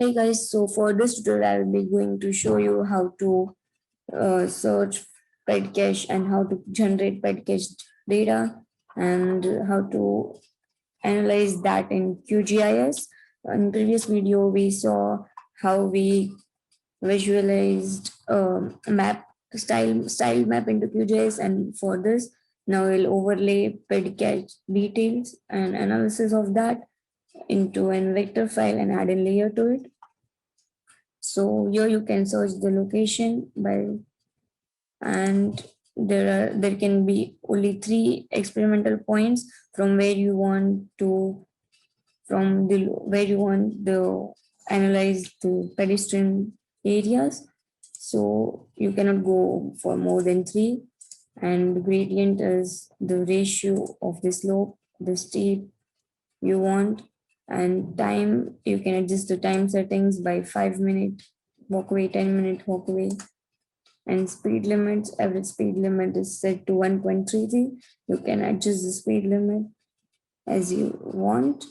Hey guys, so for this tutorial, I will be going to show you how to search Pedcatch and how to generate Pedcatch data and how to analyze that in QGIS. In previous video, we saw how we visualized map style map into QGIS, and for this, now we'll overlay Pedcatch details and analysis of that into an vector file and add a layer to it. So here you can search the location by, and there can be only 3 experimental points from where you want to where you want the analyze the pedestrian areas. So you cannot go for more than 3, and the gradient is the ratio of the slope, the steep you want, and time you can adjust the time settings by 5-minute walkway, 10-minute walkway, and speed limits. Average speed limit is set to 1.33. You can adjust the speed limit as you want,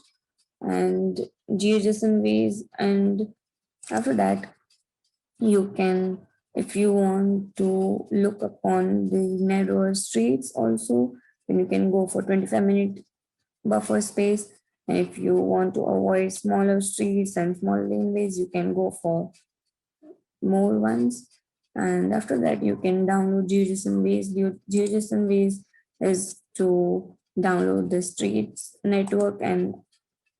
and geodesic ways. And after that, you can, if you want to look upon the narrower streets also, then you can go for 25-minute buffer space. And if you want to avoid smaller streets and small laneways, you can go for more ones. And after that, you can download GeoJSON Ways. GeoJSON Ways is to download the streets network and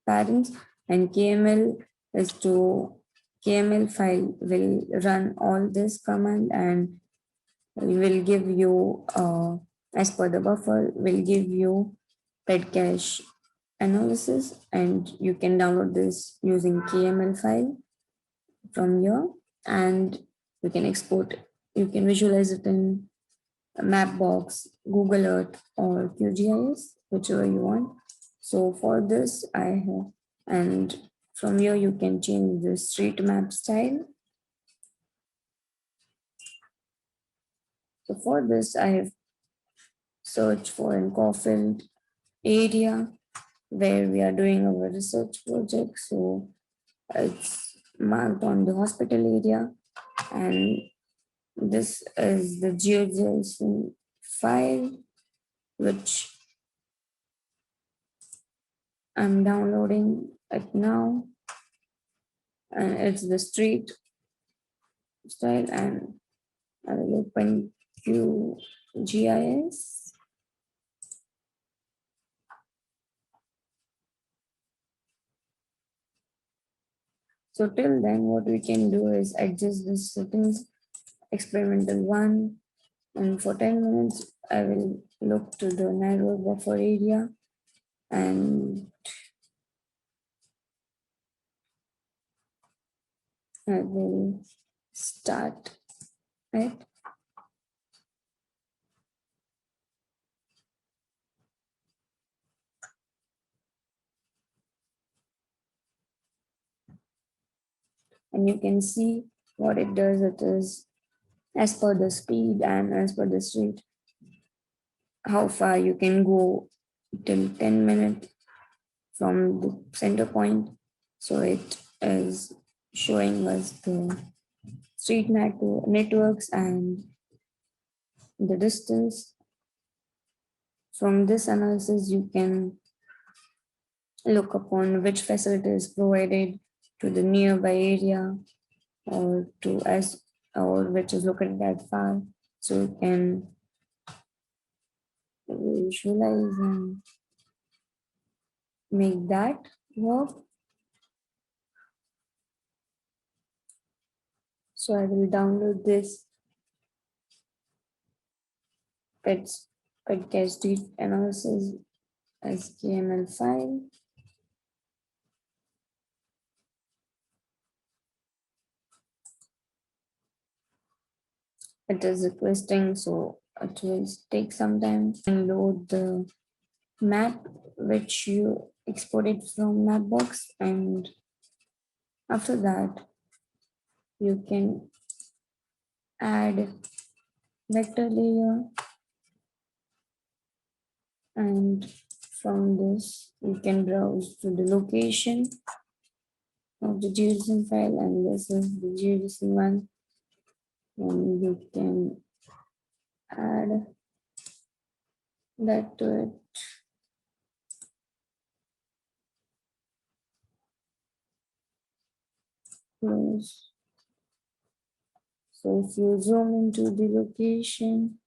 patterns, and KML is to KML file will run all this command and will give you as per the buffer will give you Pedcatch analysis, and you can download this using KML file from here, and you can export, you can visualize it in Mapbox, Google Earth, or QGIS, whichever you want. So for this, I have, and from here you can change the street map style. So for this, I have searched for in Caulfield area where we are doing our research project. So it's marked on the hospital area, and this is the GeoJSON file which I'm downloading it now, and it's the street style, and I will open QGIS. So till then, what we can do is adjust the settings, experimental 1, and for 10 minutes, I will look to the narrow buffer area, and I will start it. And you can see what it does. It is as per the speed and as per the street, how far you can go till 10 minutes from the center point. So it is showing us the street networks and the distance. From this analysis, you can look upon which facility is provided to the nearby area or to as or which is located that far. So you can visualize and make that work. So I will download this Pedcatch analysis as KML file. It is requesting, so it will take some time and load the map which you exported from Mapbox, and after that you can add vector layer, and from this you can browse to the location of the JSON file, and this is the JSON one, and you can add that to it. Close. So if you zoom into the location,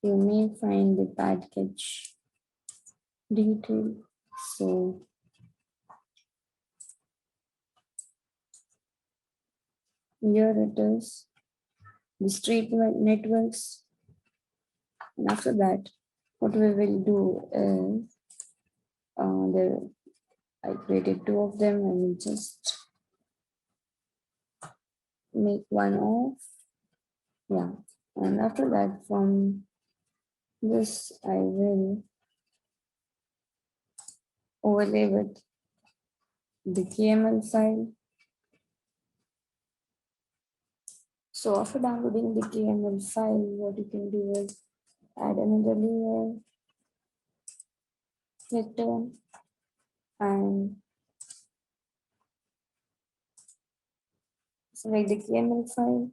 you may find the Pedcatch detail. So here it is, the street networks. And after that, what we will do is there I created two of them and we just make one off. Yeah. And after that, from this, I will overlay with the KML file. So after downloading the KML file, what you can do is add another layer, vector, and select the KML file,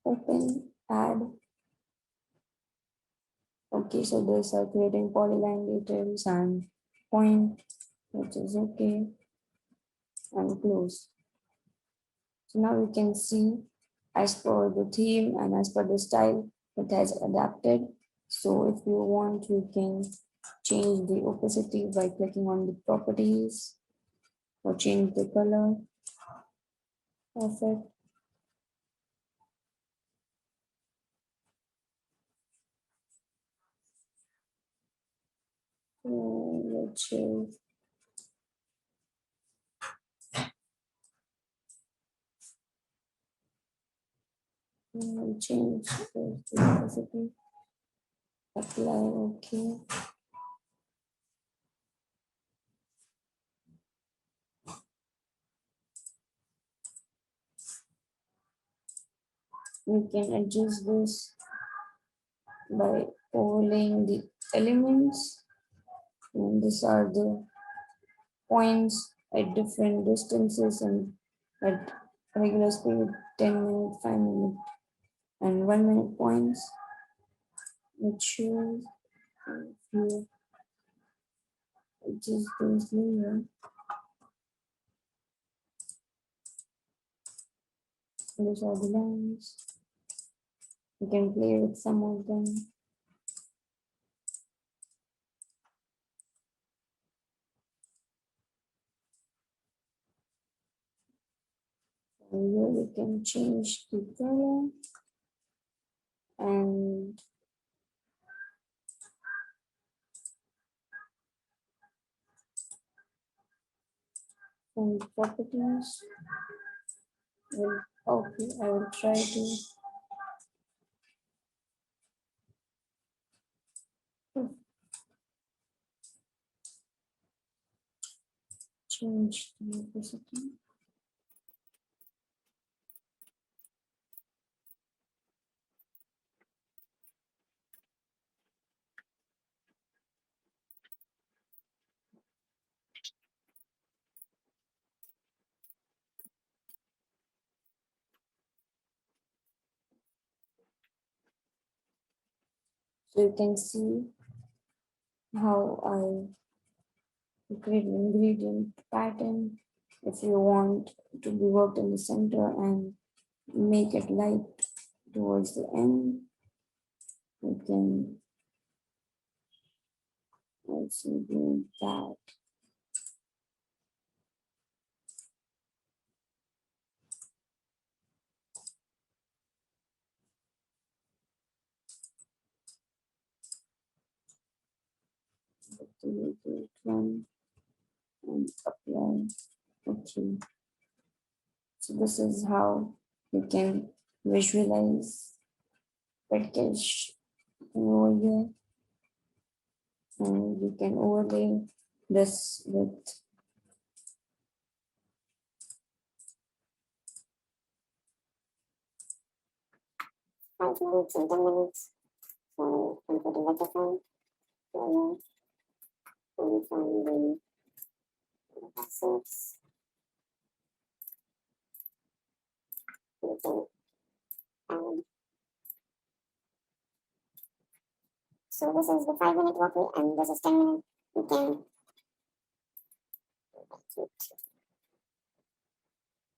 open, add. Okay, so these are creating polyline details and point, which is okay, and close. So now we can see as per the theme and as per the style, it has adapted. So if you want, you can change the opacity by clicking on the properties or change the color of it. Let's choose. Change the opacity. Apply, okay. We can adjust this by overlaying the elements, and these are the points at different distances and at regular speed, 10-minute, 5-minute, and 1-minute points, which shows if you adjust this layer, these are the lines. You can play with some of them. And here you can change the color and from properties. Okay, I will try to change the opacity. So you can see how I create an ingredient pattern. If you want to be worked in the center and make it light towards the end, you can also do that. Run and apply. Okay. So this is how you can visualize Pedcatch over here, and you can overlay this with five minutes and 10 minutes. So I'm putting microphone. So we find the assets. You can add. So this is the 5-minute walkway and this is 10 minutes. You can make it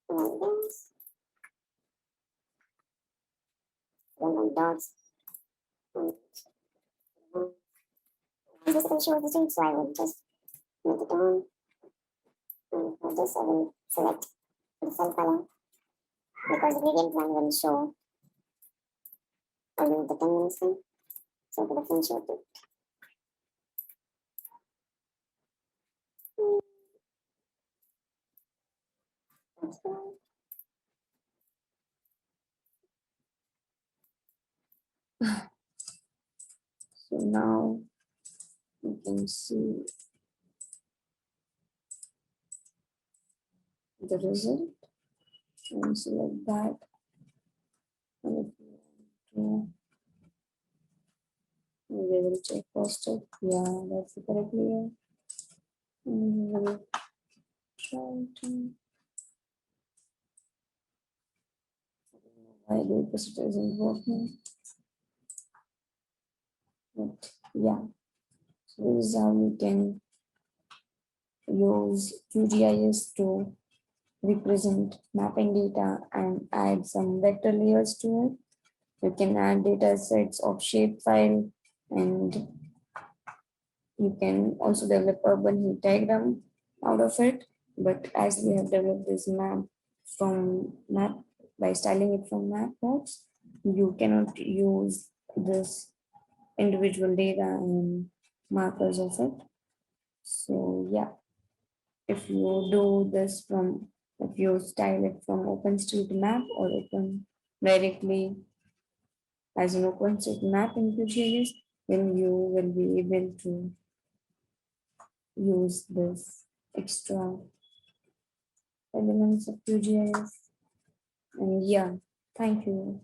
like this. Then my dots. And this will show the street, so I will just make it on. And for this I will select the cell color because the gradient line will show only the 10 minutes thing. So the differentiate it. So now you can see the result and select that. And if you want to, maybe I will check first it. Yeah, that's the correct layer. And we will try to. Why the opposite isn't working? But yeah, so this is how you can use QGIS to represent mapping data and add some vector layers to it. You can add data sets of shapefile, and you can also develop urban heat diagram out of it. But as we have developed this map by styling it from Mapbox, you cannot use this individual data and markers of it. So yeah, if you do this from, if you style it from OpenStreetMap or open directly as an OpenStreetMap in QGIS, then you will be able to use this extra elements of QGIS. And yeah, thank you.